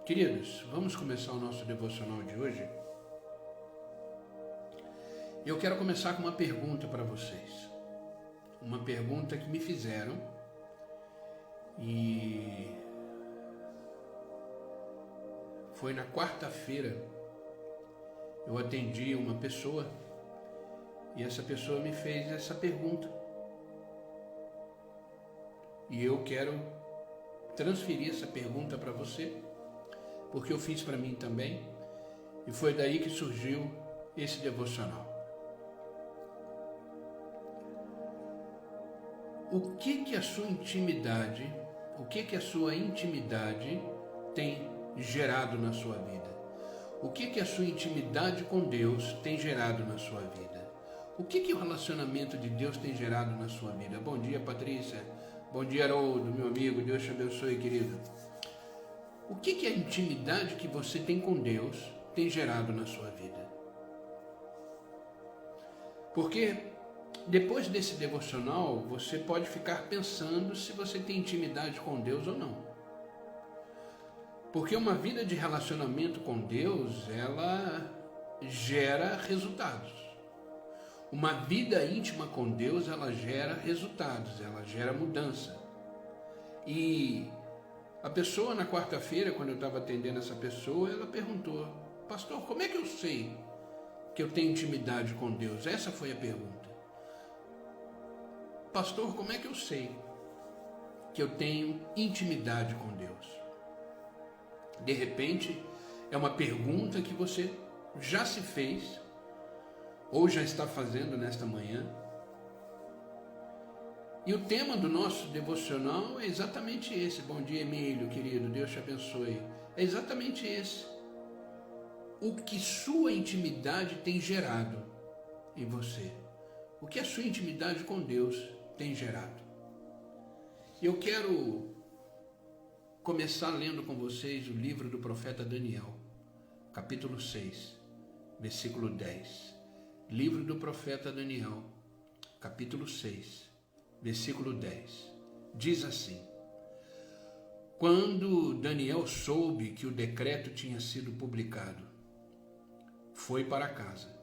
Queridos, vamos começar o nosso devocional de hoje. Eu quero começar com uma pergunta para vocês. Uma pergunta que me fizeram e foi na quarta-feira. Eu atendi uma pessoa e essa pessoa me fez essa pergunta. E eu quero transferir essa pergunta para você, porque eu fiz para mim também, e foi daí que surgiu esse devocional. O que a sua intimidade tem gerado na sua vida? O que a sua intimidade com Deus tem gerado na sua vida? O que o relacionamento de Deus tem gerado na sua vida? Bom dia, Patrícia. Bom dia, Haroldo, meu amigo. Deus te abençoe, querido. O que a intimidade que você tem com Deus tem gerado na sua vida? Porque depois desse devocional, você pode ficar pensando se você tem intimidade com Deus ou não. Porque uma vida de relacionamento com Deus, ela gera resultados. Uma vida íntima com Deus, ela gera resultados, ela gera mudança. E a pessoa na quarta-feira, quando eu estava atendendo essa pessoa, ela perguntou: pastor, como é que eu sei que eu tenho intimidade com Deus? Essa foi a pergunta. Pastor, como é que eu sei que eu tenho intimidade com Deus? De repente, é uma pergunta que você já se fez ou já está fazendo nesta manhã. E o tema do nosso devocional é exatamente esse. Bom dia, Emílio, querido, Deus te abençoe. É exatamente esse. O que sua intimidade tem gerado em você. O que a sua intimidade com Deus tem gerado. Eu quero começar lendo com vocês o livro do profeta Daniel, capítulo 6, versículo 10. Livro do profeta Daniel, capítulo 6, versículo 10. Diz assim: quando Daniel soube que o decreto tinha sido publicado, foi para casa,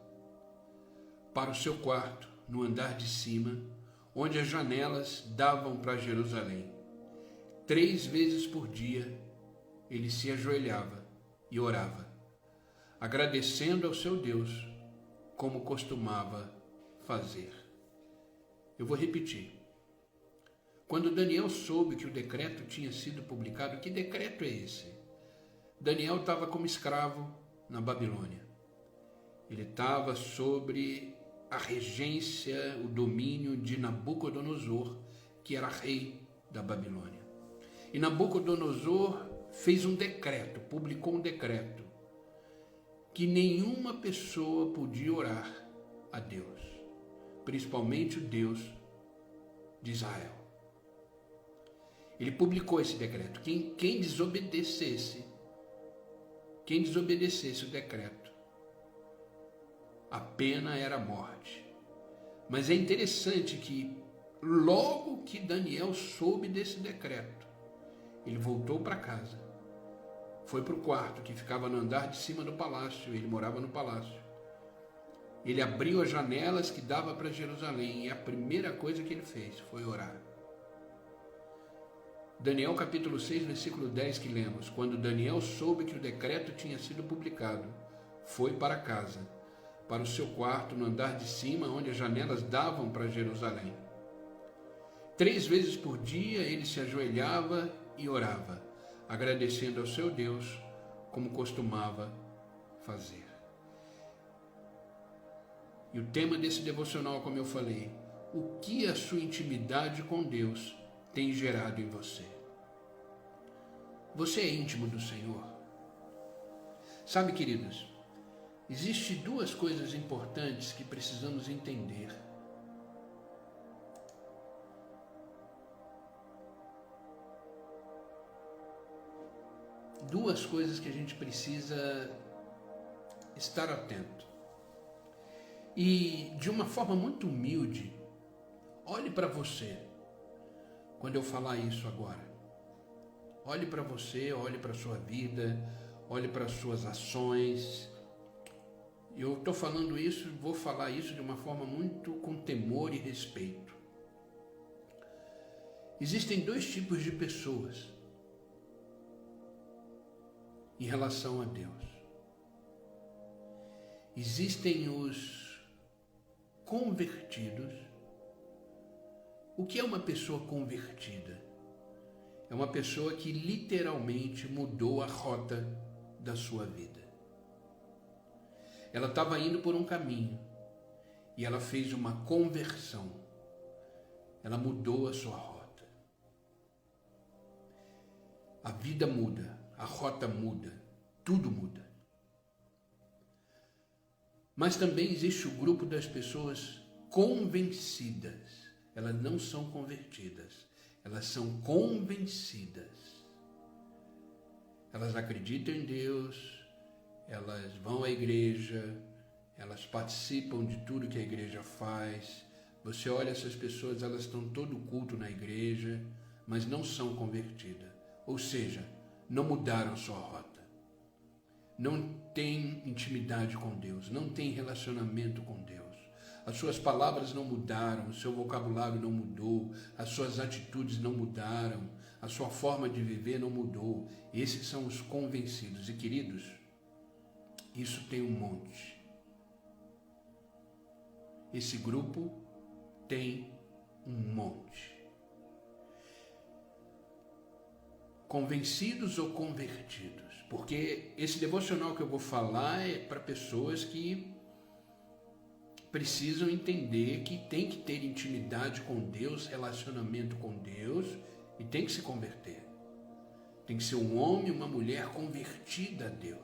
para o seu quarto, no andar de cima, onde as janelas davam para Jerusalém. 3 vezes por dia, ele se ajoelhava e orava, agradecendo ao seu Deus, como costumava fazer. Eu vou repetir. Quando Daniel soube que o decreto tinha sido publicado, que decreto é esse? Daniel estava como escravo na Babilônia. Ele estava sobre a regência, o domínio de Nabucodonosor, que era rei da Babilônia. E Nabucodonosor fez um decreto, publicou um decreto, que nenhuma pessoa podia orar a Deus, principalmente o Deus de Israel. Ele publicou esse decreto. Quem desobedecesse o decreto, a pena era a morte. Mas é interessante que logo que Daniel soube desse decreto, ele voltou para casa. Foi para o quarto que ficava no andar de cima do palácio, ele morava no palácio. Ele abriu as janelas que dava para Jerusalém e a primeira coisa que ele fez foi orar. Daniel capítulo 6, versículo 10 que lemos: quando Daniel soube que o decreto tinha sido publicado, foi para casa, para o seu quarto no andar de cima, onde as janelas davam para Jerusalém. 3 vezes por dia ele se ajoelhava e orava, agradecendo ao seu Deus, como costumava fazer. E o tema desse devocional, como eu falei, o que a sua intimidade com Deus tem gerado em você? Você é íntimo do Senhor? Sabe, queridos, existem 2 coisas importantes que precisamos entender. Duas coisas que a gente precisa estar atento. E de uma forma muito humilde, olhe para você quando eu falar isso agora. Olhe para você, olhe para a sua vida, olhe para as suas ações. Eu estou falando isso, vou falar isso de uma forma muito com temor e respeito. Existem dois tipos de pessoas em relação a Deus. Existem os convertidos. O que é uma pessoa convertida? É uma pessoa que literalmente mudou a rota da sua vida. Ela estava indo por um caminho e ela fez uma conversão. Ela mudou a sua rota. A vida muda, a rota muda, tudo muda. Mas também existe o grupo das pessoas convencidas. Elas não são convertidas, elas são convencidas. Elas acreditam em Deus, elas vão à igreja, elas participam de tudo que a igreja faz. Você olha essas pessoas, elas estão todo culto na igreja, mas não são convertidas. Ou seja, não mudaram sua rota. Não tem intimidade com Deus, não tem relacionamento com Deus. As suas palavras não mudaram, o seu vocabulário não mudou, as suas atitudes não mudaram, a sua forma de viver não mudou. Esses são os convencidos. E queridos, isso tem um monte. Esse grupo tem um monte. Convencidos ou convertidos? Porque esse devocional que eu vou falar é para pessoas que precisam entender que tem que ter intimidade com Deus, relacionamento com Deus e tem que se converter. Tem que ser um homem, uma mulher convertida a Deus.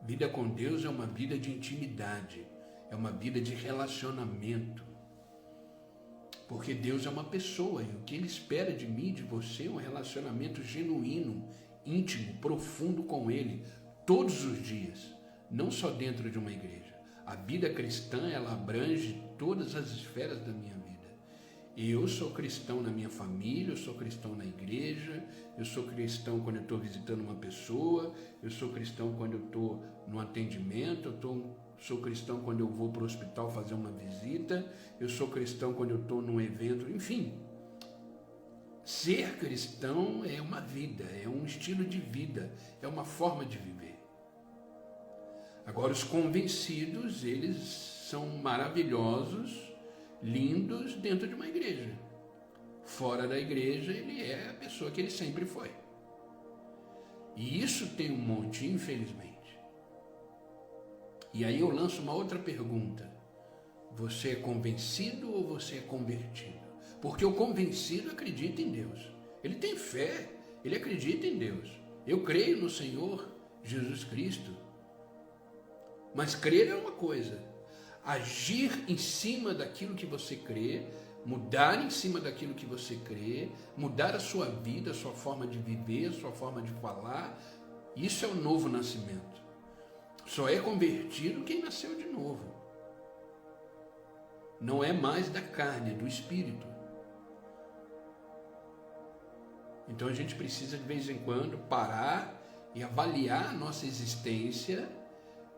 Vida com Deus é uma vida de intimidade, é uma vida de relacionamento. Porque Deus é uma pessoa e o que Ele espera de mim e de você é um relacionamento genuíno, íntimo, profundo com Ele, todos os dias, não só dentro de uma igreja. A vida cristã, ela abrange todas as esferas da minha vida. Eu sou cristão na minha família, eu sou cristão na igreja, eu sou cristão quando eu estou visitando uma pessoa, eu sou cristão quando eu estou no atendimento, sou cristão quando eu vou para o hospital fazer uma visita, eu sou cristão quando eu estou num evento, enfim. Ser cristão é uma vida, é um estilo de vida, é uma forma de viver. Agora, os convencidos, eles são maravilhosos, lindos dentro de uma igreja. Fora da igreja, ele é a pessoa que ele sempre foi. E isso tem um monte, infelizmente. E aí eu lanço uma outra pergunta. Você é convencido ou você é convertido? Porque o convencido acredita em Deus. Ele tem fé, ele acredita em Deus. Eu creio no Senhor Jesus Cristo. Mas crer é uma coisa. Agir em cima daquilo que você crê, mudar em cima daquilo que você crê, mudar a sua vida, a sua forma de viver, a sua forma de falar, isso é o novo nascimento. Só é convertido quem nasceu de novo. Não é mais da carne, é do Espírito. Então a gente precisa de vez em quando parar e avaliar a nossa existência,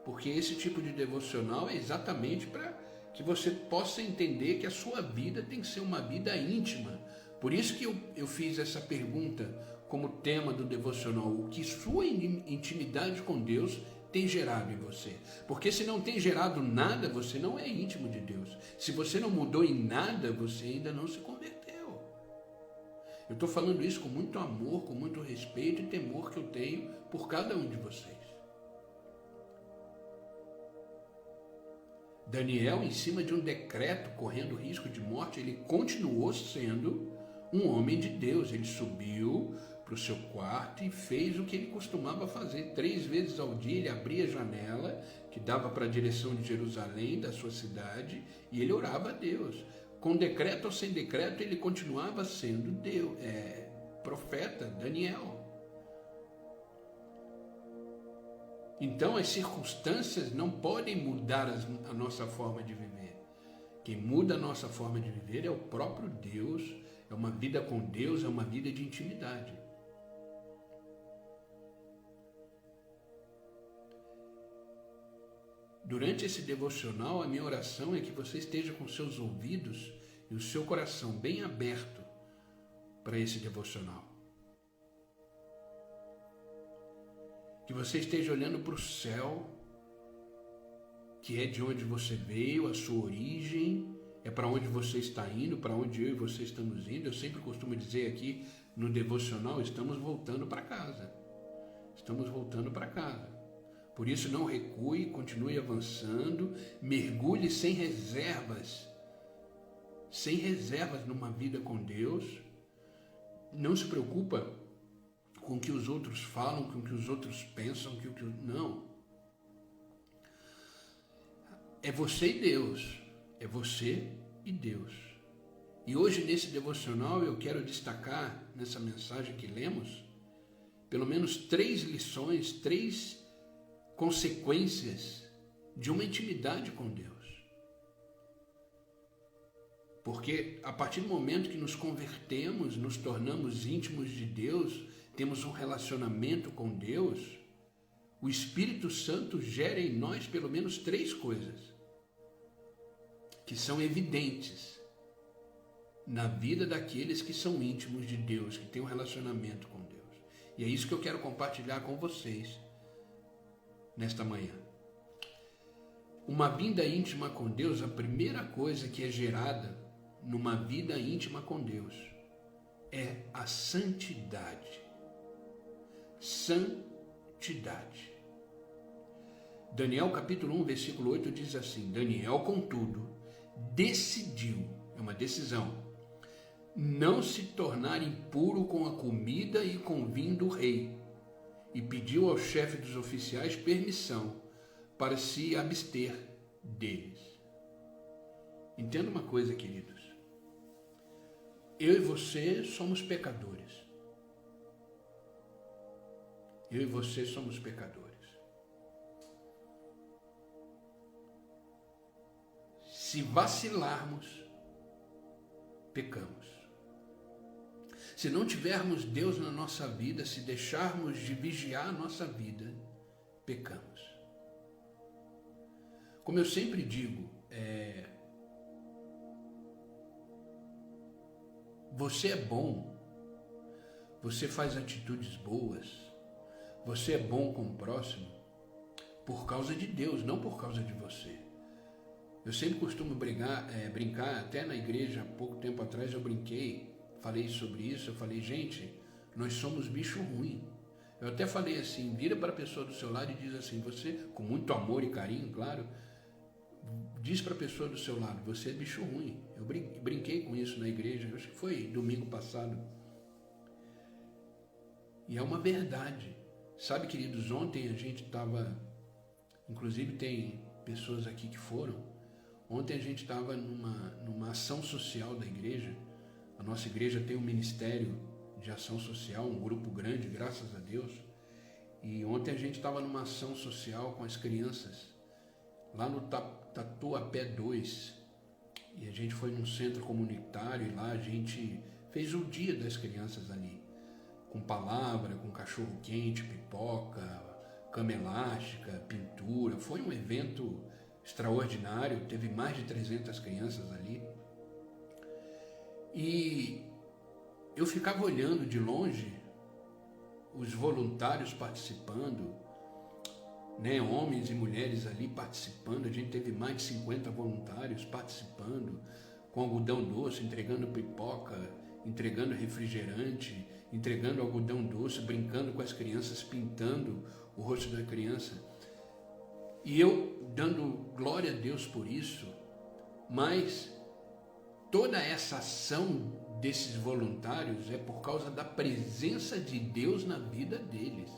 porque esse tipo de devocional é exatamente para que você possa entender que a sua vida tem que ser uma vida íntima. Por isso que eu fiz essa pergunta como tema do devocional: o que sua intimidade com Deus tem gerado em você? Porque se não tem gerado nada, você não é íntimo de Deus. Se você não mudou em nada, você ainda não se converteu. Eu estou falando isso com muito amor, com muito respeito e temor que eu tenho por cada um de vocês. Daniel, em cima de um decreto correndo risco de morte, ele continuou sendo um homem de Deus. Ele subiu para o seu quarto e fez o que ele costumava fazer. 3 vezes ao dia ele abria a janela que dava para a direção de Jerusalém, da sua cidade, e ele orava a Deus. Com decreto ou sem decreto, ele continuava sendo Deus, profeta, Daniel. Então as circunstâncias não podem mudar a nossa forma de viver. Quem muda a nossa forma de viver é o próprio Deus, É uma vida com Deus, é uma vida de intimidade. Durante esse devocional, a minha oração é que você esteja com seus ouvidos e o seu coração bem aberto para esse devocional. Que você esteja olhando para o céu, que é de onde você veio, a sua origem, é para onde você está indo, para onde eu e você estamos indo. Eu sempre costumo dizer aqui no devocional, estamos voltando para casa. Estamos voltando para casa. Por isso não recue, continue avançando, mergulhe sem reservas numa vida com Deus. Não se preocupa com o que os outros falam, com o que os outros pensam, não. É você e Deus. É você e Deus. E hoje nesse devocional eu quero destacar, nessa mensagem que lemos, pelo menos 3 lições, 3 consequências de uma intimidade com Deus. Porque a partir do momento que nos convertemos, nos tornamos íntimos de Deus, temos um relacionamento com Deus, o Espírito Santo gera em nós pelo menos 3 coisas que são evidentes na vida daqueles que são íntimos de Deus, que têm um relacionamento com Deus. E é isso que eu quero compartilhar com vocês nesta manhã. Uma vida íntima com Deus, a primeira coisa que é gerada numa vida íntima com Deus é a santidade. Santidade. Daniel capítulo 1, versículo 8 diz assim: Daniel, contudo, decidiu, é uma decisão, não se tornar impuro com a comida e com o vinho do rei, e pediu ao chefe dos oficiais permissão para se abster deles. Entenda uma coisa, queridos. Eu e você somos pecadores. Eu e você somos pecadores. Se vacilarmos, pecamos. Se não tivermos Deus na nossa vida, se deixarmos de vigiar a nossa vida, pecamos. Como eu sempre digo, você é bom, você faz atitudes boas, você é bom com o próximo por causa de Deus, não por causa de você. Eu sempre costumo brincar, até na igreja, há pouco tempo atrás eu brinquei, falei sobre isso, eu falei, gente, nós somos bicho ruim. Eu até falei assim, vira para a pessoa do seu lado e diz assim, você, com muito amor e carinho, claro, diz para a pessoa do seu lado, você é bicho ruim. Eu brinquei com isso na igreja, acho que foi domingo passado. E é uma verdade. Sabe, queridos, ontem a gente estava, inclusive tem pessoas aqui que foram, ontem a gente estava numa ação social da igreja. A nossa igreja tem um ministério de ação social, um grupo grande, graças a Deus. E ontem a gente estava numa ação social com as crianças, lá no Tatuapé 2. E a gente foi num centro comunitário e lá a gente fez o dia das crianças ali. Com palavra, com cachorro quente, pipoca, cama elástica, pintura. Foi um evento extraordinário, teve mais de 300 crianças ali. E eu ficava olhando de longe os voluntários participando, né, homens e mulheres ali participando. A gente teve mais de 50 voluntários participando, com algodão doce, entregando pipoca, entregando refrigerante, entregando algodão doce, brincando com as crianças, pintando o rosto da criança. E eu dando glória a Deus por isso, mas toda essa ação desses voluntários é por causa da presença de Deus na vida deles.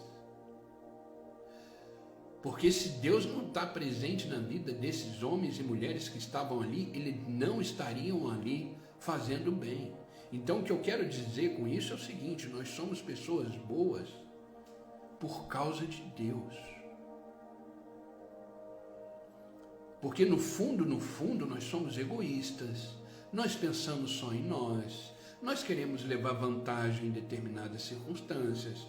Porque se Deus não está presente na vida desses homens e mulheres que estavam ali, eles não estariam ali fazendo bem. Então o que eu quero dizer com isso é o seguinte, nós somos pessoas boas por causa de Deus. Porque no fundo, nós somos egoístas, nós pensamos só em nós, Nós queremos levar vantagem em determinadas circunstâncias.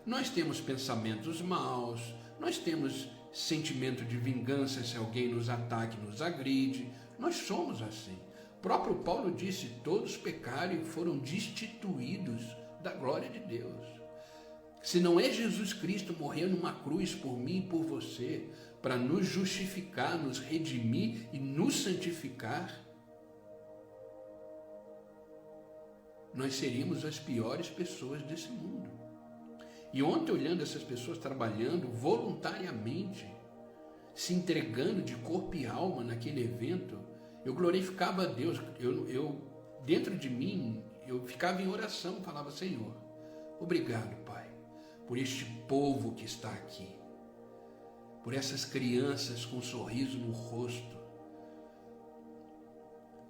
Nós temos pensamentos maus, nós temos sentimento de vingança se alguém nos ataca e nos agride. Nós somos assim. O próprio Paulo disse: todos pecaram e foram destituídos da glória de Deus. Se não é Jesus Cristo morrer numa cruz por mim e por você, para nos justificar, nos redimir e nos santificar, nós seríamos as piores pessoas desse mundo. E ontem, olhando essas pessoas trabalhando voluntariamente, se entregando de corpo e alma naquele evento, eu glorificava a Deus. Eu dentro de mim, eu ficava em oração, falava: Senhor, obrigado, Pai, por este povo que está aqui, por essas crianças com um sorriso no rosto,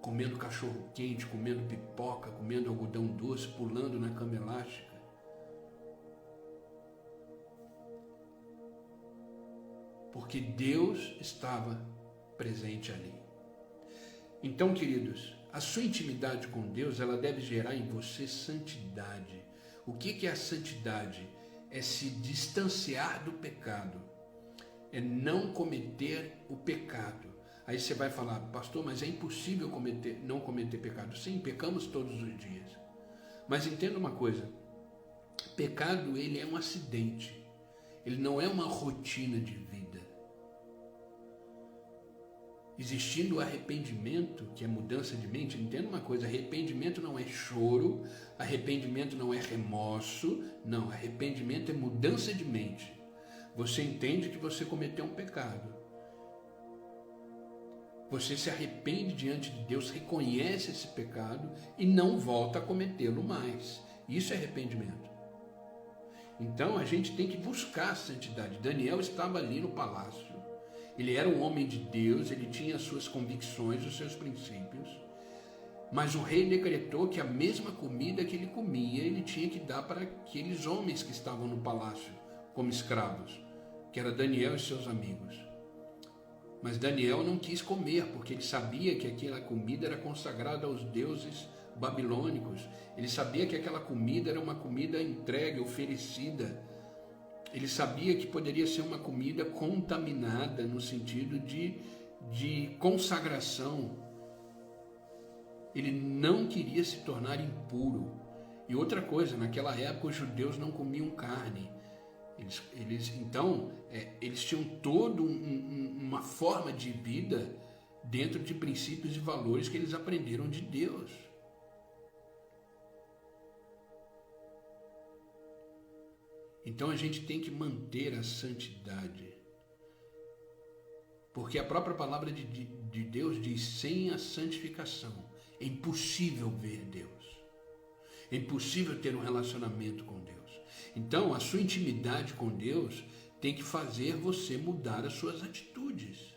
comendo cachorro quente, comendo pipoca, comendo algodão doce, pulando na cama elástica. Porque Deus estava presente ali. Então, queridos, a sua intimidade com Deus, ela deve gerar em você santidade. O que é a santidade? É se distanciar do pecado, é não cometer o pecado. Aí você vai falar: pastor, mas é impossível não cometer pecado. Sim, pecamos todos os dias. Mas entenda uma coisa: pecado, ele é um acidente, ele não é uma rotina de vida. Existindo o arrependimento, que é mudança de mente, entenda uma coisa: arrependimento não é choro, arrependimento não é remorso, não, arrependimento é mudança de mente. Você entende que você cometeu um pecado, você se arrepende diante de Deus, reconhece esse pecado e não volta a cometê-lo mais. Isso é arrependimento. Então a gente tem que buscar a santidade. Daniel estava ali no palácio, ele era um homem de Deus, ele tinha as suas convicções, os seus princípios, mas o rei decretou que a mesma comida que ele comia, ele tinha que dar para aqueles homens que estavam no palácio como escravos, que era Daniel e seus amigos. Mas Daniel não quis comer, porque ele sabia que aquela comida era consagrada aos deuses babilônicos. Ele sabia que aquela comida era uma comida entregue, oferecida. Ele sabia que poderia ser uma comida contaminada, no sentido de consagração. Ele não queria se tornar impuro. E outra coisa, naquela época os judeus não comiam carne. Eles tinham toda uma forma de vida dentro de princípios e valores que eles aprenderam de Deus. Então a gente tem que manter a santidade, porque a própria palavra de Deus diz: sem a santificação é impossível ver Deus, é impossível ter um relacionamento com Deus. Então a sua intimidade com Deus tem que fazer você mudar as suas atitudes,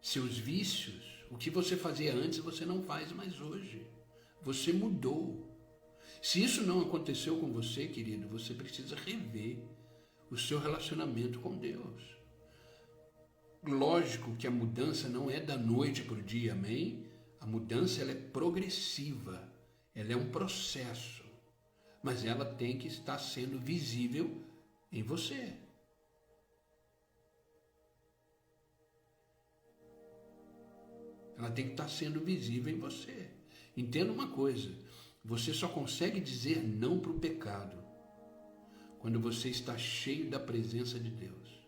seus vícios. O que você fazia antes você não faz mais hoje, você mudou. Se isso não aconteceu com você, querido, você precisa rever o seu relacionamento com Deus. Lógico que a mudança não é da noite para o dia, amém? A mudança, ela é progressiva, ela é um processo, mas ela tem que estar sendo visível em você. Ela tem que estar sendo visível em você. Entenda uma coisa: você só consegue dizer não para o pecado quando você está cheio da presença de Deus.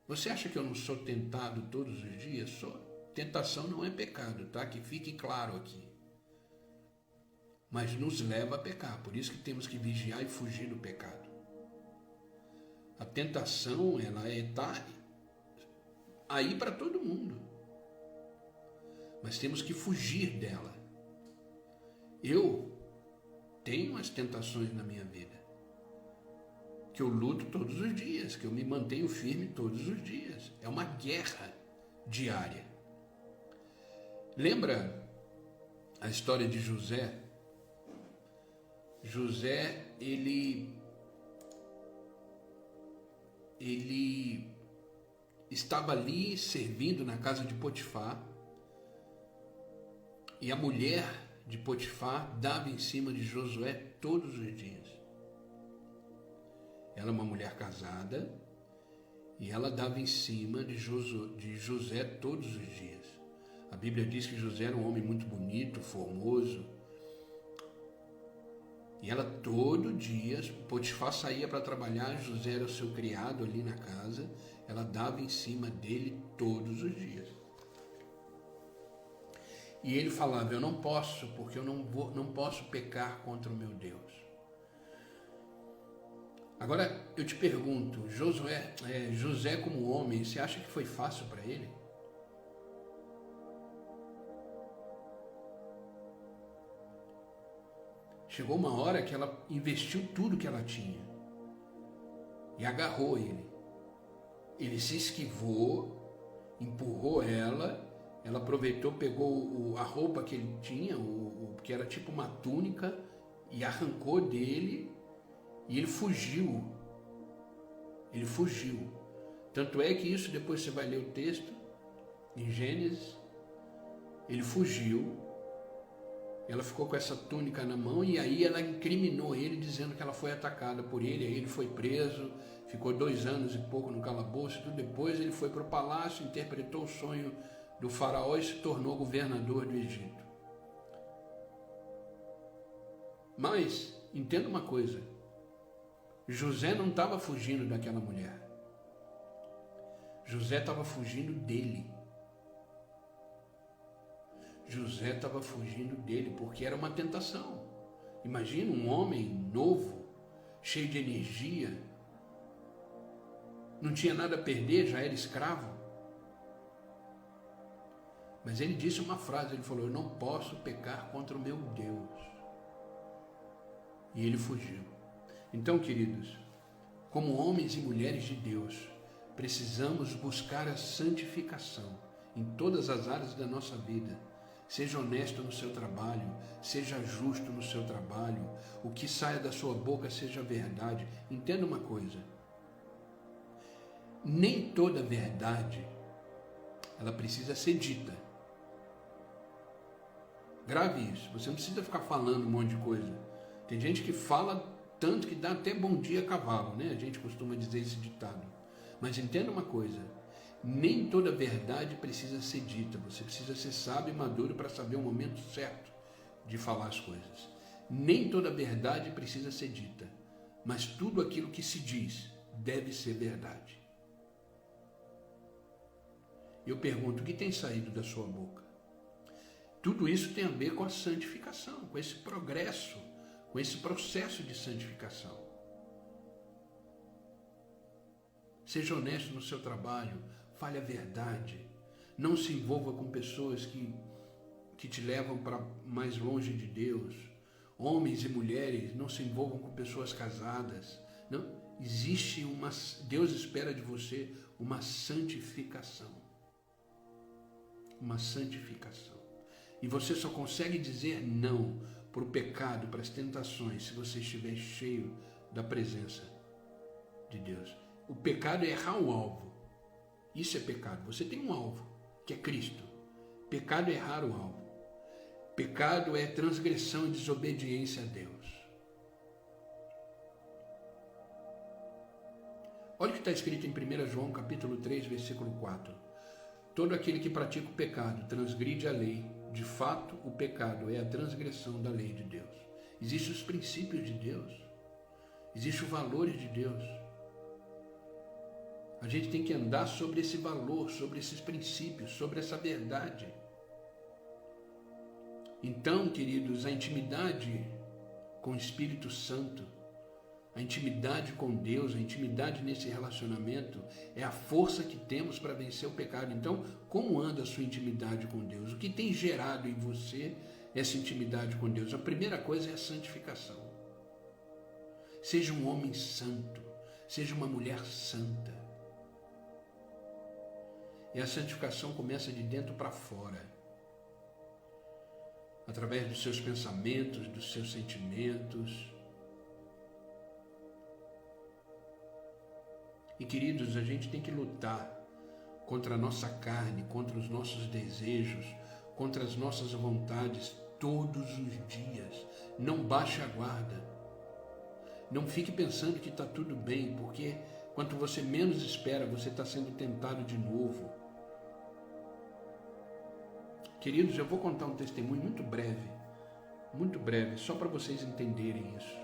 Você acha que eu não sou tentado todos os dias? Sou. Tentação não é pecado, tá? Que fique claro aqui. Mas nos leva a pecar, por isso que temos que vigiar e fugir do pecado. A tentação, ela está aí para todo mundo, mas temos que fugir dela. Eu tenho as tentações na minha vida, que eu luto todos os dias, que eu me mantenho firme todos os dias. É uma guerra diária. Lembra a história de José? José, ele estava ali servindo na casa de Potifar, e a mulher de Potifar dava em cima de Josué todos os dias. Ela é uma mulher casada e ela dava em cima de José todos os dias. A Bíblia diz que José era um homem muito bonito, formoso. E ela todo dia, Potifar saía para trabalhar, José era o seu criado ali na casa, ela dava em cima dele todos os dias. E ele falava, eu não posso, porque eu não posso pecar contra o meu Deus. Agora, eu te pergunto, José como homem, você acha que foi fácil para ele? Chegou uma hora que ela investiu tudo que ela tinha e agarrou ele. Ele se esquivou, empurrou ela aproveitou, pegou a roupa que ele tinha, que era tipo uma túnica, e arrancou dele e ele fugiu. Ele fugiu. Tanto é que isso, depois você vai ler o texto, em Gênesis, ele fugiu. Ela ficou com essa túnica na mão e aí ela incriminou ele, dizendo que ela foi atacada por ele. Aí ele foi preso, ficou 2 anos e pouco no calabouço. Tudo depois ele foi para o palácio, interpretou o sonho do faraó e se tornou governador do Egito. Mas, entenda uma coisa, José não estava fugindo daquela mulher. José estava fugindo dele. José estava fugindo dele, porque era uma tentação. Imagina um homem novo, cheio de energia, não tinha nada a perder, já era escravo. Mas ele disse uma frase, ele falou, eu não posso pecar contra o meu Deus. E ele fugiu. Então, queridos, como homens e mulheres de Deus, precisamos buscar a santificação em todas as áreas da nossa vida. Seja honesto no seu trabalho, seja justo no seu trabalho, o que saia da sua boca seja verdade. Entenda uma coisa, nem toda verdade, ela precisa ser dita. Grave isso, você não precisa ficar falando um monte de coisa. Tem gente que fala tanto que dá até bom dia a cavalo, né? A gente costuma dizer esse ditado. Mas entenda uma coisa, nem toda verdade precisa ser dita. Você precisa ser sábio e maduro para saber o momento certo de falar as coisas. Nem toda verdade precisa ser dita, mas tudo aquilo que se diz deve ser verdade. Eu pergunto, o que tem saído da sua boca? Tudo isso tem a ver com a santificação, com esse progresso, com esse processo de santificação. Seja honesto no seu trabalho, fale a verdade, não se envolva com pessoas que te levam para mais longe de Deus. Homens e mulheres, não se envolvam com pessoas casadas. Não, existe Deus espera de você uma santificação. Uma santificação. E você só consegue dizer não para o pecado, para as tentações, se você estiver cheio da presença de Deus. O pecado é errar o alvo. Isso é pecado. Você tem um alvo, que é Cristo. Pecado é errar o alvo. Pecado é transgressão e desobediência a Deus. Olha o que está escrito em 1 João capítulo 3, versículo 4. Todo aquele que pratica o pecado transgride a lei. De fato, o pecado é a transgressão da lei de Deus. Existem os princípios de Deus. Existem os valores de Deus. A gente tem que andar sobre esse valor, sobre esses princípios, sobre essa verdade. Então, queridos, a intimidade com o Espírito Santo, a intimidade com Deus, a intimidade nesse relacionamento é a força que temos para vencer o pecado. Então, como anda a sua intimidade com Deus? O que tem gerado em você essa intimidade com Deus? A primeira coisa é a santificação. Seja um homem santo, seja uma mulher santa. E a santificação começa de dentro para fora, através dos seus pensamentos, dos seus sentimentos. E, queridos, a gente tem que lutar contra a nossa carne, contra os nossos desejos, contra as nossas vontades todos os dias. Não baixe a guarda. Não fique pensando que está tudo bem, porque quanto você menos espera, você está sendo tentado de novo. Queridos, eu vou contar um testemunho muito breve, só para vocês entenderem isso,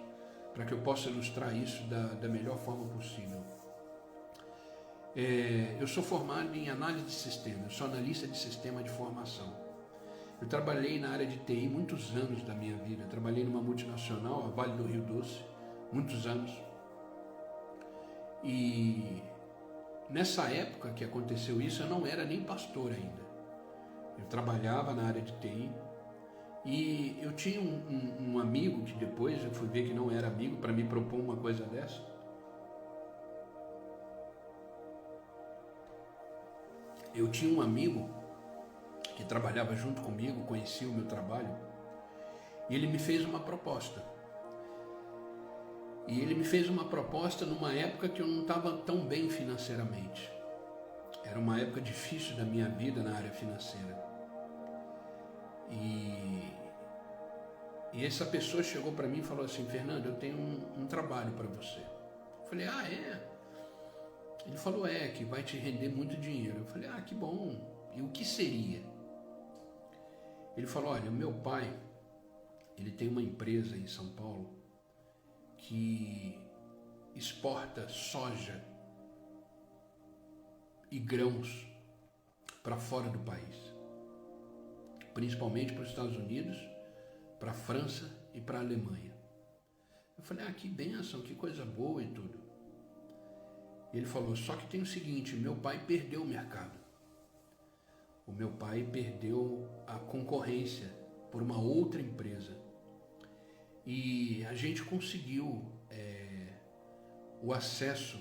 para que eu possa ilustrar isso da melhor forma possível. Eu sou formado em análise de sistema, eu sou analista de sistema de formação. Eu trabalhei na área de TI muitos anos da minha vida. Eu trabalhei numa multinacional, a Vale do Rio Doce, muitos anos. E nessa época que aconteceu isso, eu não era nem pastor ainda. Eu trabalhava na área de TI e eu tinha um amigo que depois eu fui ver que não era amigo para me propor uma coisa dessa. Eu tinha um amigo que trabalhava junto comigo, conhecia o meu trabalho, e ele me fez uma proposta. E ele me fez uma proposta numa época que eu não estava tão bem financeiramente. Era uma época difícil da minha vida na área financeira. E essa pessoa chegou para mim e falou assim: Fernando, eu tenho um trabalho para você. Eu falei: ah, é? Ele falou: que vai te render muito dinheiro. Eu falei: ah, que bom. E o que seria? Ele falou: olha, o meu pai, ele tem uma empresa em São Paulo que exporta soja e grãos para fora do país, principalmente para os Estados Unidos, para a França e para a Alemanha. Eu falei: ah, que bênção, que coisa boa e tudo. Ele falou: só que tem o seguinte, meu pai perdeu o mercado. O meu pai perdeu a concorrência por uma outra empresa. E a gente conseguiu o acesso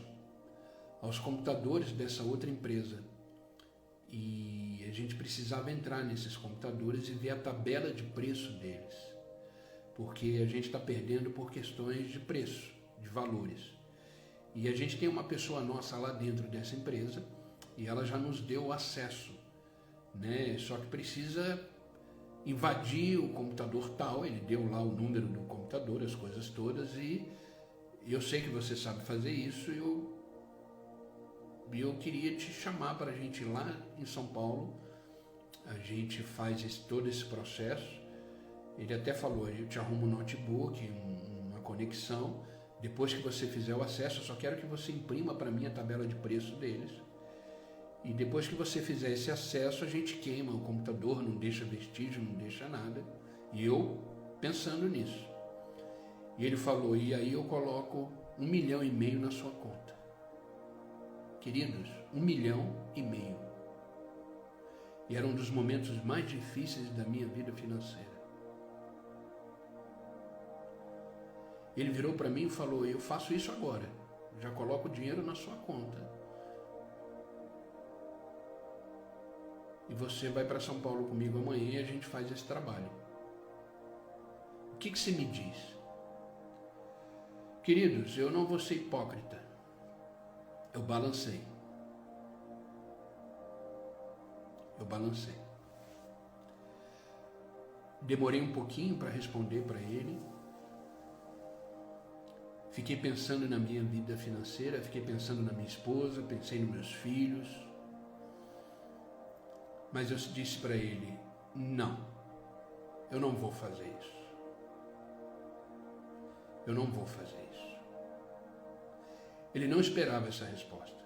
aos computadores dessa outra empresa. E a gente precisava entrar nesses computadores e ver a tabela de preço deles. Porque a gente está perdendo por questões de preço, de valores. E a gente tem uma pessoa nossa lá dentro dessa empresa e ela já nos deu o acesso, né? Só que precisa invadir o computador tal, ele deu lá o número do computador, as coisas todas, e eu sei que você sabe fazer isso, e eu queria te chamar para a gente ir lá em São Paulo, a gente faz todo esse processo. Ele até falou: eu te arrumo um notebook, uma conexão, depois que você fizer o acesso, eu só quero que você imprima para mim a tabela de preço deles. E depois que você fizer esse acesso, a gente queima o computador, não deixa vestígio, não deixa nada. E eu pensando nisso. E ele falou: e aí eu coloco 1,5 milhão na sua conta. Queridos, 1,5 milhão. E era um dos momentos mais difíceis da minha vida financeira. Ele virou para mim e falou: eu faço isso agora, já coloco o dinheiro na sua conta. E você vai para São Paulo comigo amanhã e a gente faz esse trabalho. O que você me diz? Queridos, eu não vou ser hipócrita. Eu balancei. Demorei um pouquinho para responder para ele. Fiquei pensando na minha vida financeira, fiquei pensando na minha esposa, pensei nos meus filhos. Mas eu disse para ele: não, eu não vou fazer isso. Eu não vou fazer isso. Ele não esperava essa resposta.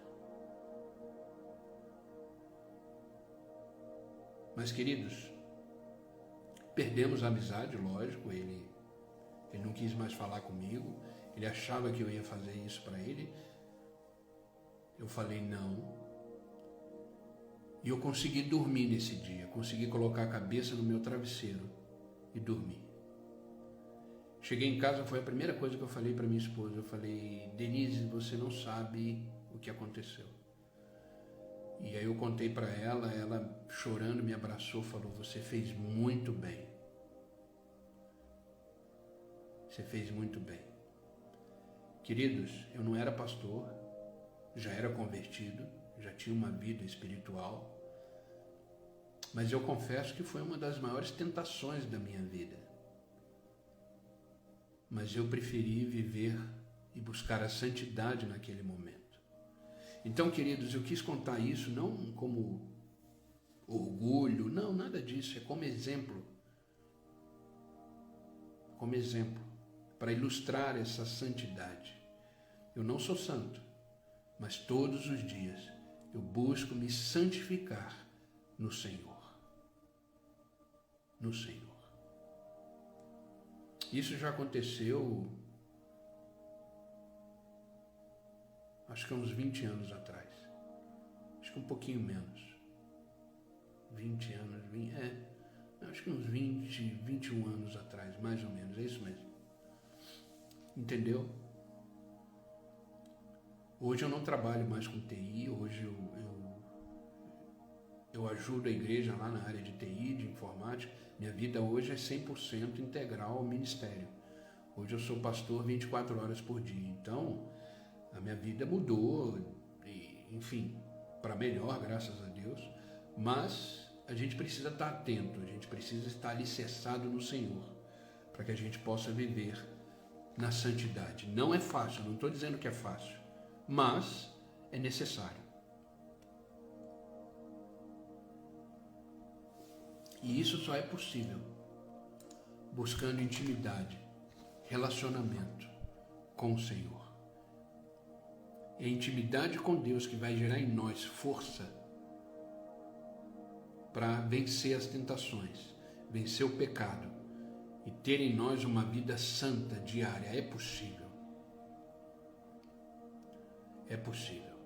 Mas, queridos, perdemos a amizade, lógico. Ele não quis mais falar comigo. Ele achava que eu ia fazer isso para ele. Eu falei não. E eu consegui dormir nesse dia. Consegui colocar a cabeça no meu travesseiro e dormir. Cheguei em casa, foi a primeira coisa que eu falei para minha esposa. Eu falei: Denise, você não sabe o que aconteceu. E aí eu contei para ela, ela chorando me abraçou, falou: você fez muito bem. Você fez muito bem. Queridos, eu não era pastor, já era convertido, já tinha uma vida espiritual, Mas eu confesso que foi uma das maiores tentações da minha vida. Mas eu preferi viver e buscar a santidade naquele momento. Então, queridos, eu quis contar isso não como orgulho, não, nada disso, é como exemplo. Como exemplo, para ilustrar essa santidade. Eu não sou santo, mas todos os dias eu busco me santificar no Senhor. No Senhor. Isso já aconteceu, acho que há uns 20 anos atrás. Acho que um pouquinho menos. 20 anos, acho que uns 20, 21 anos atrás, mais ou menos, é isso mesmo. Entendeu? Hoje eu não trabalho mais com TI, hoje eu ajudo a igreja lá na área de TI, de informática. Minha vida hoje é 100% integral ao ministério. Hoje eu sou pastor 24 horas por dia. Então, a minha vida mudou, enfim, para melhor, graças a Deus. Mas a gente precisa estar atento, a gente precisa estar alicerçado no Senhor, para que a gente possa viver na santidade. Não é fácil, não estou dizendo que é fácil, mas é necessário. E isso só é possível buscando intimidade, relacionamento com o Senhor. É a intimidade com Deus que vai gerar em nós força para vencer as tentações, vencer o pecado e ter em nós uma vida santa diária. É possível. É possível.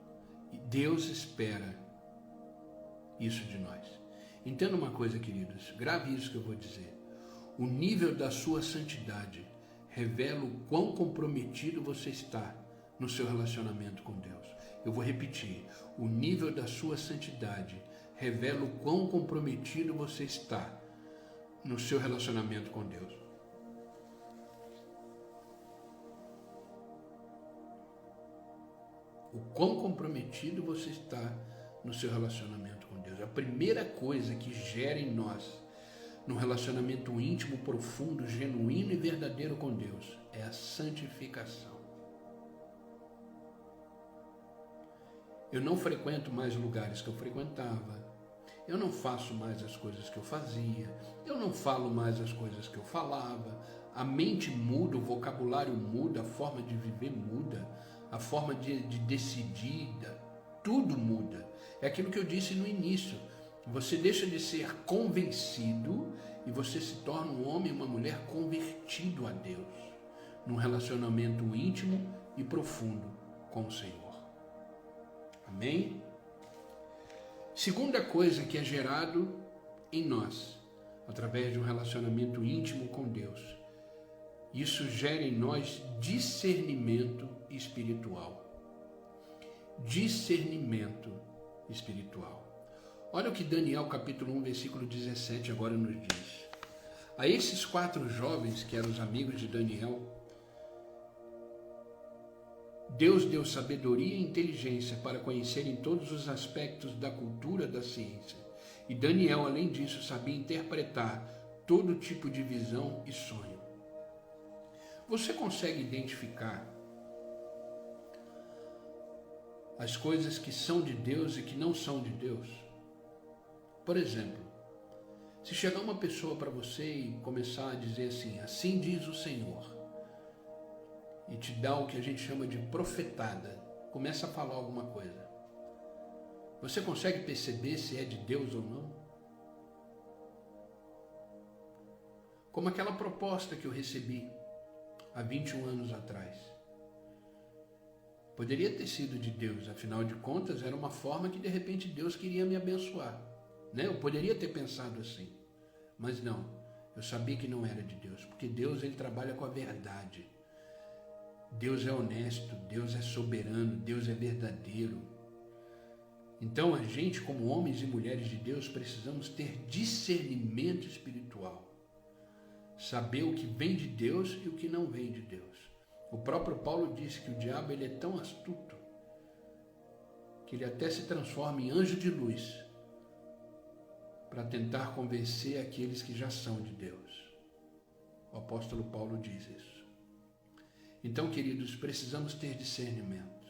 E Deus espera isso de nós. Entenda uma coisa, queridos, grave isso que eu vou dizer. O nível da sua santidade revela o quão comprometido você está no seu relacionamento com Deus. Eu vou repetir. O nível da sua santidade revela o quão comprometido você está no seu relacionamento com Deus. O quão comprometido você está no seu relacionamento com Deus. A primeira coisa que gera em nós, num relacionamento íntimo, profundo, genuíno e verdadeiro com Deus, é a santificação. Eu não frequento mais lugares que eu frequentava. Eu não faço mais as coisas que eu fazia. Eu não falo mais as coisas que eu falava. A mente muda, o vocabulário muda, a forma de viver muda, a forma de decidir, tudo muda. É aquilo que eu disse no início. Você deixa de ser convencido e você se torna um homem e uma mulher convertido a Deus, num relacionamento íntimo e profundo com o Senhor. Amém? Segunda coisa que é gerado em nós, através de um relacionamento íntimo com Deus, isso gera em nós discernimento espiritual. Discernimento espiritual. Olha o que Daniel capítulo 1, versículo 17 agora nos diz. A esses 4 jovens, que eram os amigos de Daniel, Deus deu sabedoria e inteligência para conhecerem todos os aspectos da cultura da ciência. E Daniel, além disso, sabia interpretar todo tipo de visão e sonho. Você consegue identificar as coisas que são de Deus e que não são de Deus? Por exemplo, se chegar uma pessoa para você e começar a dizer assim, assim diz o Senhor, e te dá o que a gente chama de profetada, começa a falar alguma coisa. Você consegue perceber se é de Deus ou não? Como aquela proposta que eu recebi há 21 anos atrás. Poderia ter sido de Deus, afinal de contas era uma forma que de repente Deus queria me abençoar. Né? Eu poderia ter pensado assim, mas não, eu sabia que não era de Deus, porque Deus ele trabalha com a verdade. Deus é honesto, Deus é soberano, Deus é verdadeiro. Então a gente, como homens e mulheres de Deus, precisamos ter discernimento espiritual. Saber o que vem de Deus e o que não vem de Deus. O próprio Paulo disse que o diabo ele é tão astuto que ele até se transforma em anjo de luz para tentar convencer aqueles que já são de Deus. O apóstolo Paulo diz isso. Então, queridos, precisamos ter discernimento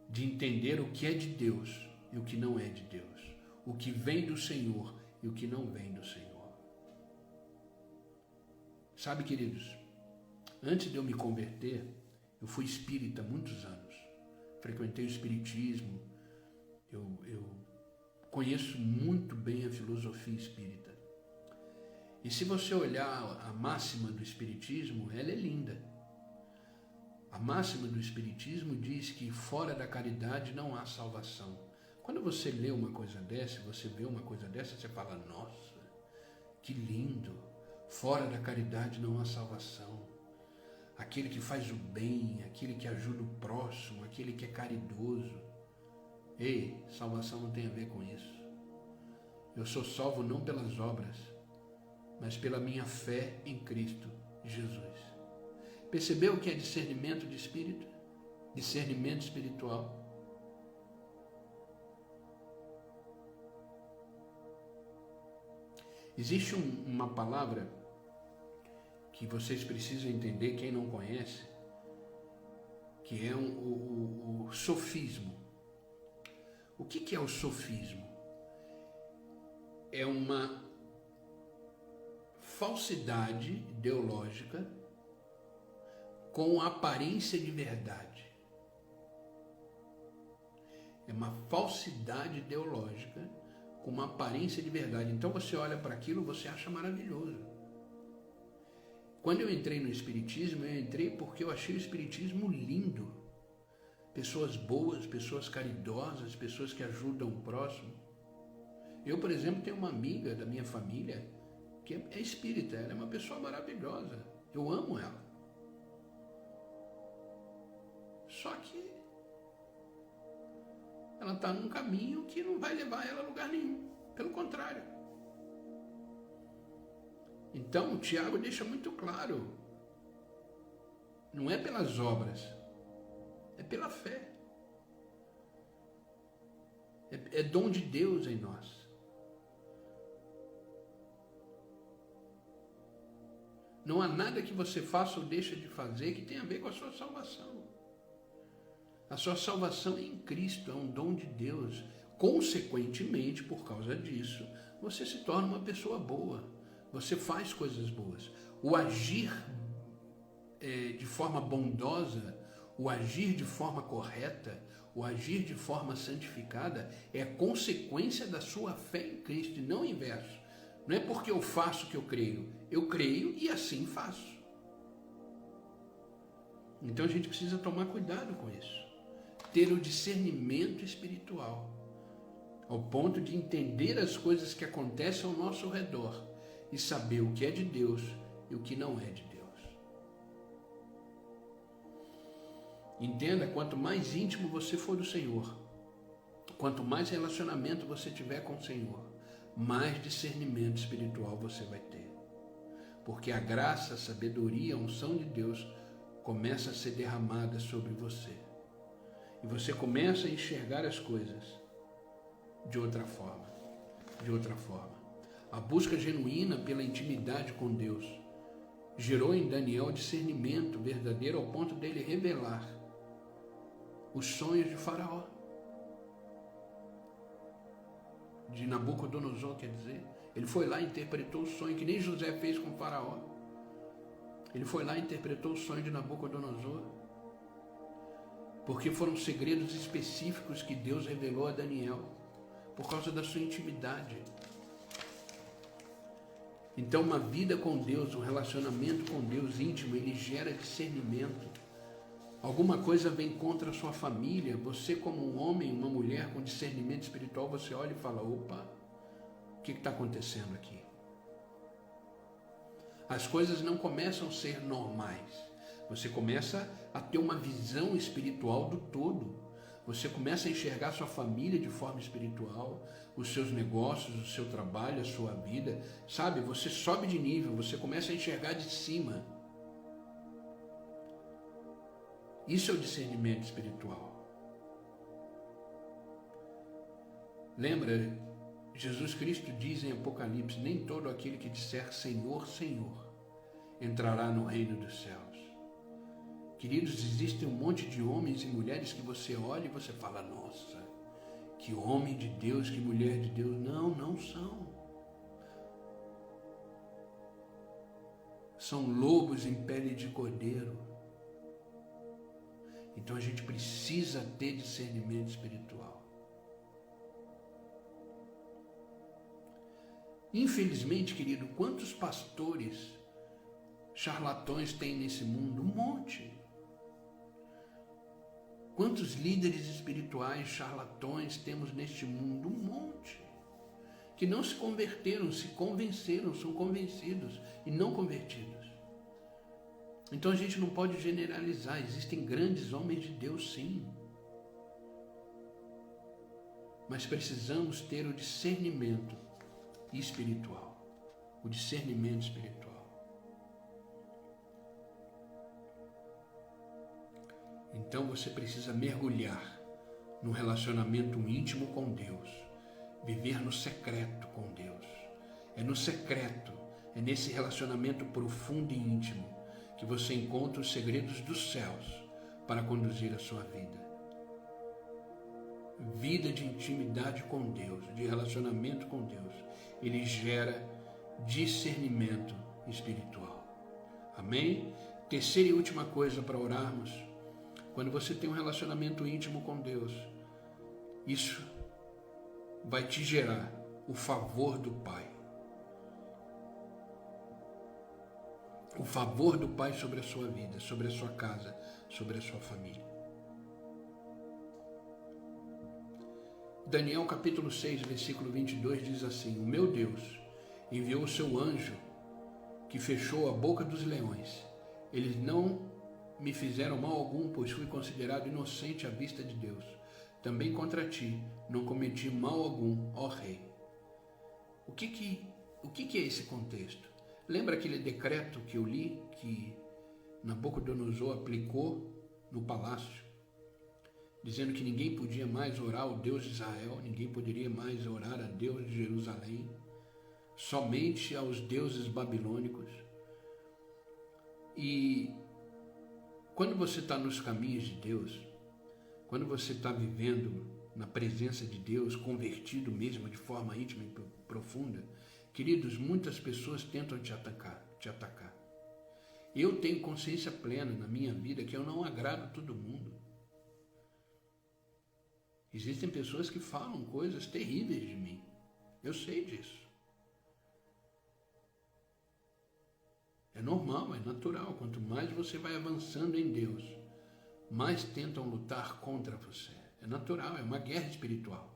de entender o que é de Deus e o que não é de Deus, o que vem do Senhor e o que não vem do Senhor. Sabe, queridos, antes de eu me converter, eu fui espírita há muitos anos. Frequentei o espiritismo, eu conheço muito bem a filosofia espírita. E se você olhar a máxima do espiritismo, ela é linda. A máxima do espiritismo diz que fora da caridade não há salvação. Quando você lê uma coisa dessa, você vê uma coisa dessa, você fala, nossa, que lindo. Fora da caridade não há salvação. Aquele que faz o bem, aquele que ajuda o próximo, aquele que é caridoso. Ei, salvação não tem a ver com isso. Eu sou salvo não pelas obras, mas pela minha fé em Cristo Jesus. Percebeu o que é discernimento de espírito? Discernimento espiritual. Existe uma palavra que vocês precisam entender, quem não conhece, que é o sofismo. O que é o sofismo? É uma falsidade ideológica com aparência de verdade. É uma falsidade ideológica com uma aparência de verdade. Então você olha para aquilo, você acha maravilhoso. Quando eu entrei no espiritismo, eu entrei porque eu achei o espiritismo lindo. Pessoas boas, pessoas caridosas, pessoas que ajudam o próximo. Eu, por exemplo, tenho uma amiga da minha família que é espírita, ela é uma pessoa maravilhosa. Eu amo ela. Só que ela está num caminho que não vai levar ela a lugar nenhum. Pelo contrário. Então, o Tiago deixa muito claro. Não é pelas obras, é pela fé. É dom de Deus em nós. Não há nada que você faça ou deixe de fazer que tenha a ver com a sua salvação. A sua salvação é em Cristo, é um dom de Deus. Consequentemente, por causa disso, você se torna uma pessoa boa. Você faz coisas boas. O agir de forma bondosa, o agir de forma correta, o agir de forma santificada é consequência da sua fé em Cristo e não o inverso. Não é porque eu faço que eu creio e assim faço. Então a gente precisa tomar cuidado com isso. Ter o discernimento espiritual, ao ponto de entender as coisas que acontecem ao nosso redor e saber o que é de Deus e o que não é de Deus. Entenda, quanto mais íntimo você for do Senhor, quanto mais relacionamento você tiver com o Senhor, mais discernimento espiritual você vai ter. Porque a graça, a sabedoria, a unção de Deus começa a ser derramada sobre você. E você começa a enxergar as coisas de outra forma. De outra forma. A busca genuína pela intimidade com Deus gerou em Daniel discernimento verdadeiro ao ponto dele revelar os sonhos de Faraó. De Nabucodonosor, quer dizer. Ele foi lá e interpretou o sonho, que nem José fez com Faraó. Ele foi lá e interpretou o sonho de Nabucodonosor. Porque foram segredos específicos que Deus revelou a Daniel, por causa da sua intimidade. Então, uma vida com Deus, um relacionamento com Deus íntimo, ele gera discernimento. Alguma coisa vem contra a sua família, você como um homem, uma mulher com discernimento espiritual, você olha e fala, opa, o que está acontecendo aqui? As coisas não começam a ser normais. Você começa a ter uma visão espiritual do todo. Você começa a enxergar a sua família de forma espiritual, os seus negócios, o seu trabalho, a sua vida. Sabe, você sobe de nível, você começa a enxergar de cima. Isso é o discernimento espiritual. Lembra, Jesus Cristo diz em Apocalipse: nem todo aquele que disser Senhor, Senhor, entrará no reino dos céus. Queridos, existem um monte de homens e mulheres que você olha e você fala: nossa, que homem de Deus, que mulher de Deus. Não, não são. São lobos em pele de cordeiro. Então a gente precisa ter discernimento espiritual. Infelizmente, querido, quantos pastores charlatões tem nesse mundo? Um monte. Quantos líderes espirituais charlatões temos neste mundo? Um monte. Que não se converteram, se convenceram, são convencidos e não convertidos. Então a gente não pode generalizar, existem grandes homens de Deus, sim. Mas precisamos ter o discernimento espiritual. O discernimento espiritual. Então você precisa mergulhar num relacionamento íntimo com Deus. Viver no secreto com Deus. É no secreto, é nesse relacionamento profundo e íntimo que você encontra os segredos dos céus para conduzir a sua vida. Vida de intimidade com Deus, de relacionamento com Deus, ele gera discernimento espiritual. Amém? Terceira e última coisa para orarmos: quando você tem um relacionamento íntimo com Deus, isso vai te gerar o favor do Pai. O favor do Pai sobre a sua vida, sobre a sua casa, sobre a sua família. Daniel capítulo 6, versículo 22 diz assim: o meu Deus enviou o seu anjo que fechou a boca dos leões. Eles não me fizeram mal algum, pois fui considerado inocente à vista de Deus. Também contra ti não cometi mal algum, ó rei. O que é esse contexto? Lembra aquele decreto que eu li, que Nabucodonosor aplicou no palácio, dizendo que ninguém podia mais orar ao Deus de Israel, ninguém poderia mais orar a Deus de Jerusalém, somente aos deuses babilônicos. E quando você está nos caminhos de Deus, quando você está vivendo na presença de Deus, convertido mesmo de forma íntima e profunda, queridos, muitas pessoas tentam te atacar. Eu tenho consciência plena na minha vida que eu não agrado todo mundo. Existem pessoas que falam coisas terríveis de mim. Eu sei disso. É normal, é natural. Quanto mais você vai avançando em Deus, mais tentam lutar contra você. É natural, é uma guerra espiritual.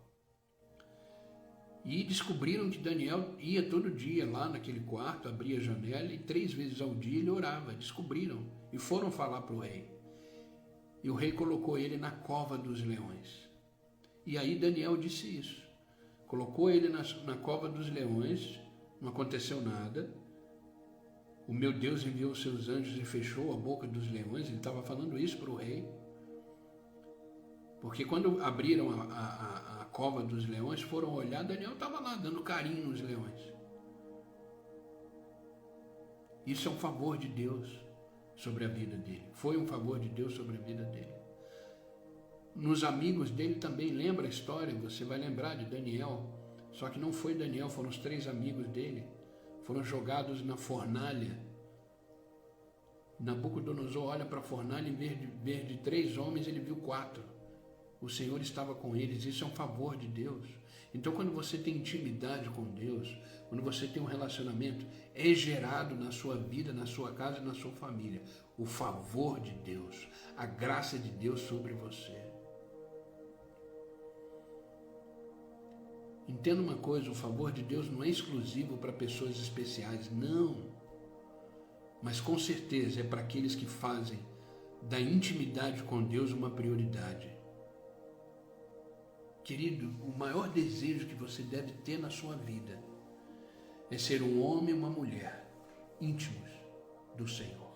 E descobriram que Daniel ia todo dia lá naquele quarto, abria a janela e 3 vezes ao dia ele orava. Descobriram e foram falar para o rei. E o rei colocou ele na cova dos leões. E aí Daniel disse isso. Colocou ele na cova dos leões, não aconteceu nada. O meu Deus enviou os seus anjos e fechou a boca dos leões. Ele estava falando isso para o rei. Porque quando abriram a cova dos leões, foram olhar, Daniel estava lá dando carinho nos leões. Isso é um favor de Deus sobre a vida dele. Foi um favor de Deus sobre a vida dele. Nos amigos dele também, lembra a história, você vai lembrar de Daniel. Só que não foi Daniel, foram os 3 amigos dele. Foram jogados na fornalha. Nabucodonosor olha para a fornalha, em vez de 3 homens, ele viu 4. O Senhor estava com eles, isso é um favor de Deus. Então quando você tem intimidade com Deus, quando você tem um relacionamento, é gerado na sua vida, na sua casa e na sua família o favor de Deus, a graça de Deus sobre você. Entenda uma coisa, o favor de Deus não é exclusivo para pessoas especiais, não. Mas com certeza é para aqueles que fazem da intimidade com Deus uma prioridade. Querido, o maior desejo que você deve ter na sua vida é ser um homem e uma mulher íntimos do Senhor.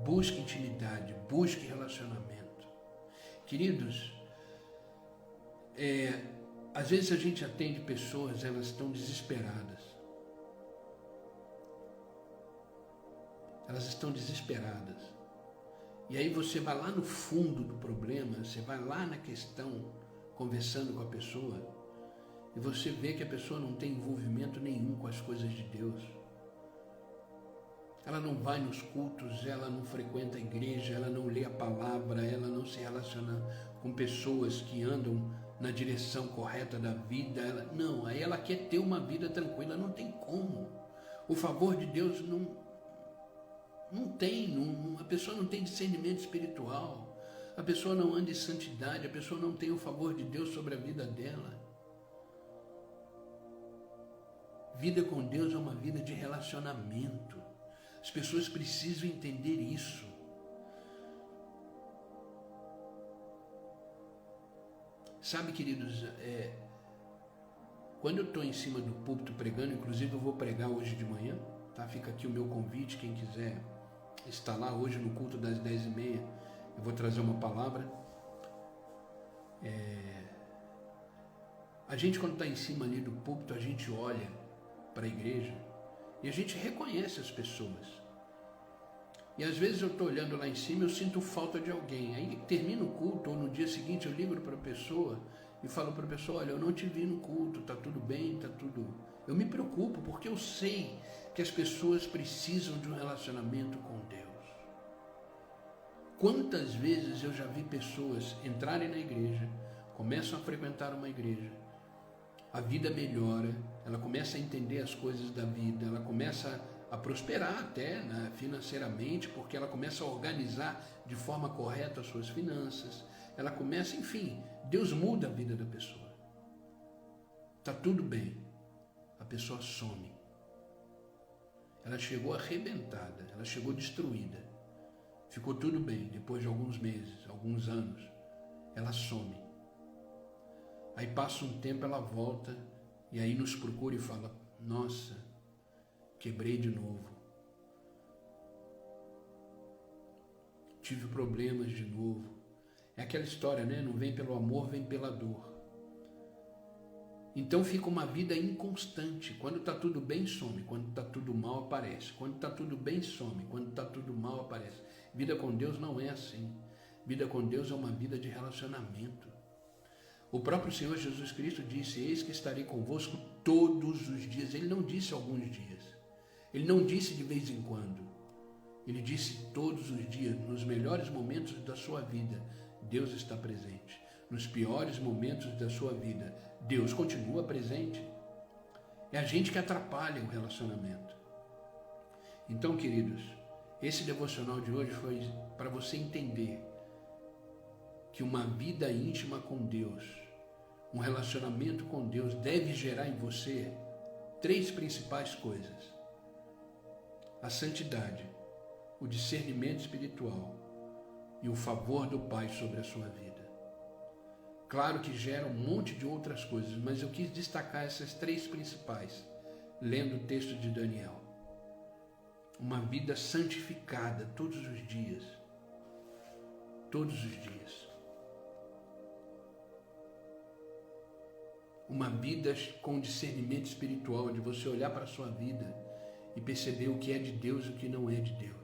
Busque intimidade, busque relacionamento. Queridos, Às vezes a gente atende pessoas, elas estão desesperadas. Elas estão desesperadas. E aí você vai lá no fundo do problema, você vai lá na questão, conversando com a pessoa, e você vê que a pessoa não tem envolvimento nenhum com as coisas de Deus. Ela não vai nos cultos, ela não frequenta a igreja, ela não lê a palavra, ela não se relaciona com pessoas que andam na direção correta da vida. Aí ela quer ter uma vida tranquila, não tem como. O favor de Deus não tem, a pessoa não tem discernimento espiritual, a pessoa não anda em santidade, a pessoa não tem o favor de Deus sobre a vida dela. Vida com Deus é uma vida de relacionamento. As pessoas precisam entender isso. Sabe, queridos, quando eu estou em cima do púlpito pregando, inclusive eu vou pregar hoje de manhã, tá? Fica aqui o meu convite, quem quiser estar lá hoje no culto das 10h30, eu vou trazer uma palavra. A gente, quando está em cima ali do púlpito, a gente olha para a igreja e a gente reconhece as pessoas. E às vezes eu estou olhando lá em cima e eu sinto falta de alguém. Aí termina o culto, ou no dia seguinte eu ligo para a pessoa e falo para a pessoa: olha, eu não te vi no culto, está tudo bem, está tudo... Eu me preocupo porque eu sei que as pessoas precisam de um relacionamento com Deus. Quantas vezes eu já vi pessoas entrarem na igreja, começam a frequentar uma igreja, a vida melhora, ela começa a entender as coisas da vida, ela começa a prosperar até, né, financeiramente, porque ela começa a organizar de forma correta as suas finanças, ela começa, enfim, Deus muda a vida da pessoa. Está tudo bem, a pessoa some. Ela chegou arrebentada, ela chegou destruída. Ficou tudo bem, depois de alguns meses, alguns anos, ela some. Aí passa um tempo, ela volta e aí nos procura e fala: nossa, quebrei de novo. Tive problemas de novo. É aquela história, né? Não vem pelo amor, vem pela dor. Então fica uma vida inconstante. Quando está tudo bem, some. Quando está tudo mal, aparece. Quando está tudo bem, some. Quando está tudo mal, aparece. Vida com Deus não é assim. Vida com Deus é uma vida de relacionamento. O próprio Senhor Jesus Cristo disse: eis que estarei convosco todos os dias. Ele não disse alguns dias. Ele não disse de vez em quando. Ele disse todos os dias. Nos melhores momentos da sua vida, Deus está presente. Nos piores momentos da sua vida, Deus continua presente. É a gente que atrapalha o relacionamento. Então, queridos, esse devocional de hoje foi para você entender que uma vida íntima com Deus, um relacionamento com Deus deve gerar em você 3 principais coisas: a santidade, o discernimento espiritual e o favor do Pai sobre a sua vida. Claro que gera um monte de outras coisas, mas eu quis destacar essas 3 principais, lendo o texto de Daniel. Uma vida santificada todos os dias. Todos os dias. Uma vida com discernimento espiritual, de você olhar para a sua vida e perceber o que é de Deus e o que não é de Deus.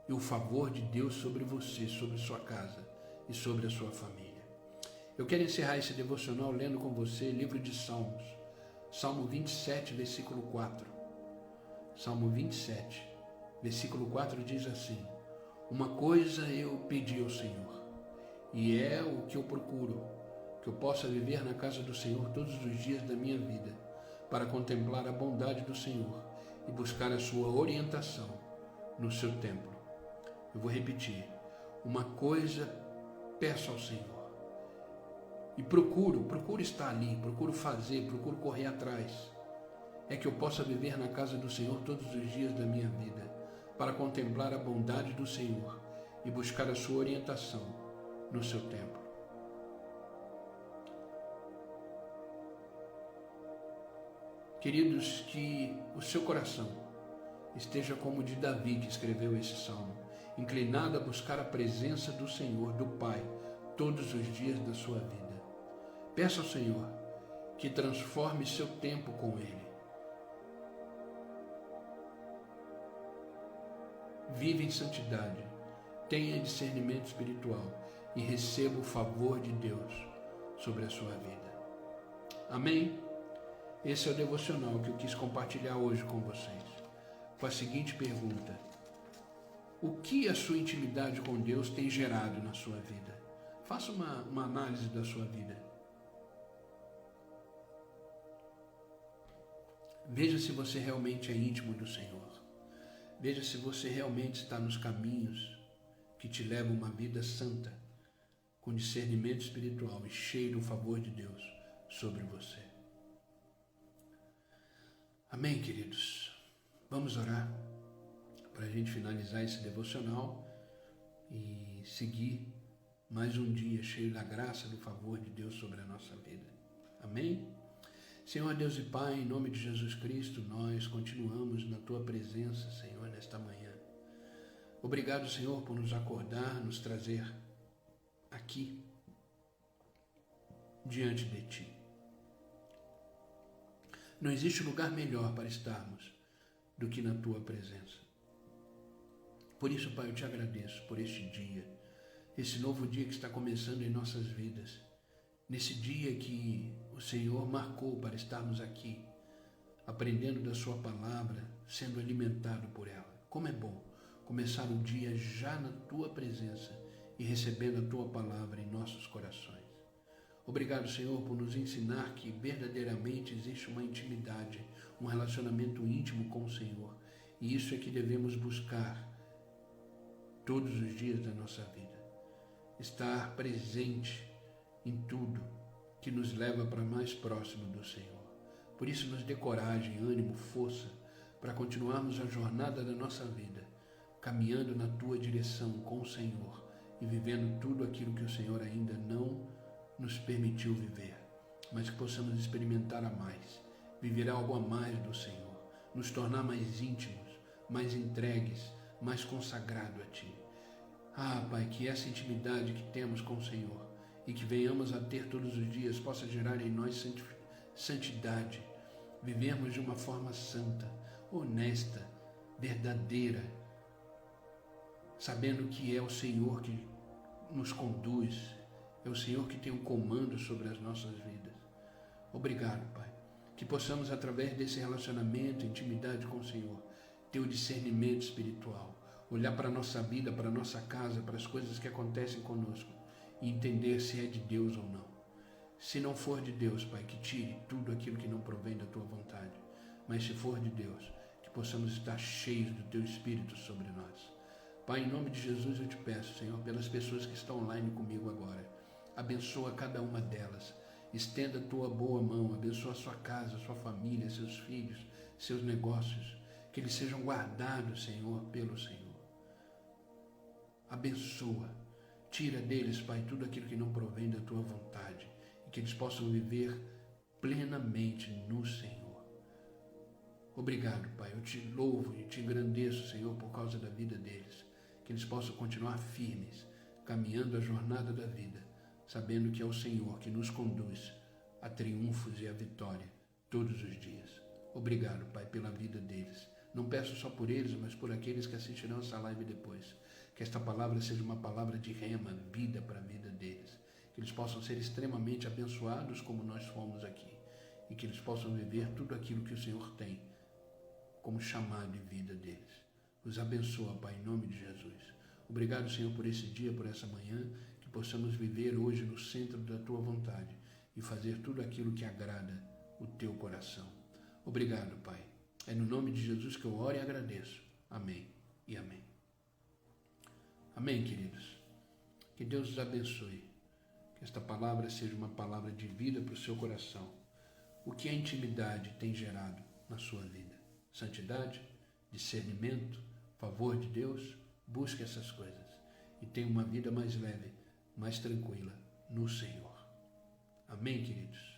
E o favor de Deus sobre você, sobre sua casa e sobre a sua família. Eu quero encerrar esse devocional lendo com você livro de Salmos, Salmo 27, versículo 4. Salmo 27, versículo 4 diz assim: uma coisa eu pedi ao Senhor, e é o que eu procuro, que eu possa viver na casa do Senhor todos os dias da minha vida, para contemplar a bondade do Senhor e buscar a sua orientação no seu templo. Eu vou repetir: uma coisa peço ao Senhor e procuro estar ali, procuro fazer, procuro correr atrás, é que eu possa viver na casa do Senhor todos os dias da minha vida, para contemplar a bondade do Senhor e buscar a sua orientação no seu templo. Queridos, que o seu coração esteja como o de Davi, que escreveu esse salmo, inclinado a buscar a presença do Senhor, do Pai, todos os dias da sua vida. Peça ao Senhor que transforme seu tempo com Ele. Viva em santidade, tenha discernimento espiritual e receba o favor de Deus sobre a sua vida. Amém? Esse é o devocional que eu quis compartilhar hoje com vocês, com a seguinte pergunta: o que a sua intimidade com Deus tem gerado na sua vida? Faça uma análise da sua vida. Veja se você realmente é íntimo do Senhor. Veja se você realmente está nos caminhos que te levam a uma vida santa, com discernimento espiritual e cheio do favor de Deus sobre você. Amém, queridos? Vamos orar para a gente finalizar esse devocional e seguir mais um dia cheio da graça e do favor de Deus sobre a nossa vida. Amém? Senhor Deus e Pai, em nome de Jesus Cristo, nós continuamos na Tua presença, Senhor, nesta manhã. Obrigado, Senhor, por nos acordar, nos trazer aqui, diante de Ti. Não existe lugar melhor para estarmos do que na Tua presença. Por isso, Pai, eu Te agradeço por este dia, esse novo dia que está começando em nossas vidas, nesse dia que o Senhor marcou para estarmos aqui, aprendendo da Sua palavra, sendo alimentado por ela. Como é bom começar o dia já na Tua presença e recebendo a Tua palavra em nossos corações. Obrigado, Senhor, por nos ensinar que verdadeiramente existe uma intimidade, um relacionamento íntimo com o Senhor. E isso é que devemos buscar todos os dias da nossa vida. Estar presente em tudo que nos leva para mais próximo do Senhor. Por isso nos dê coragem, ânimo, força para continuarmos a jornada da nossa vida, caminhando na Tua direção com o Senhor e vivendo tudo aquilo que o Senhor ainda não nos permitiu viver, mas que possamos experimentar a mais, viver algo a mais do Senhor, nos tornar mais íntimos, mais entregues, mais consagrados a Ti. Pai, que essa intimidade que temos com o Senhor e que venhamos a ter todos os dias possa gerar em nós santidade, vivermos de uma forma santa, honesta, verdadeira, sabendo que é o Senhor que nos conduz, é o Senhor que tem o comando sobre as nossas vidas. Obrigado, Pai, que possamos, através desse relacionamento, intimidade com o Senhor, ter o discernimento espiritual, olhar para a nossa vida, para a nossa casa, para as coisas que acontecem conosco e entender se é de Deus ou não. Se não for de Deus, Pai, que tire tudo aquilo que não provém da Tua vontade. Mas se for de Deus, que possamos estar cheios do Teu Espírito sobre nós. Pai, em nome de Jesus eu te peço, Senhor, pelas pessoas que estão online comigo agora. Abençoa cada uma delas. Estenda a Tua boa mão, abençoa a sua casa, a sua família, seus filhos, seus negócios. Que eles sejam guardados, Senhor, pelo Senhor. Abençoa. Tira deles, Pai, tudo aquilo que não provém da Tua vontade e que eles possam viver plenamente no Senhor. Obrigado, Pai. Eu Te louvo e Te engrandeço, Senhor, por causa da vida deles. Que eles possam continuar firmes, caminhando a jornada da vida, sabendo que é o Senhor que nos conduz a triunfos e a vitória todos os dias. Obrigado, Pai, pela vida deles. Não peço só por eles, mas por aqueles que assistirão essa live depois. Que esta palavra seja uma palavra de rema, vida para a vida deles. Que eles possam ser extremamente abençoados como nós fomos aqui. E que eles possam viver tudo aquilo que o Senhor tem como chamado e vida deles. Os abençoa, Pai, em nome de Jesus. Obrigado, Senhor, por esse dia, por essa manhã, que possamos viver hoje no centro da Tua vontade e fazer tudo aquilo que agrada o Teu coração. Obrigado, Pai. É no nome de Jesus que eu oro e agradeço. Amém e amém. Amém, queridos. Que Deus os abençoe. Que esta palavra seja uma palavra de vida para o seu coração. O que a intimidade tem gerado na sua vida? Santidade, discernimento, favor de Deus? Busque essas coisas e tenha uma vida mais leve, mais tranquila no Senhor. Amém, queridos?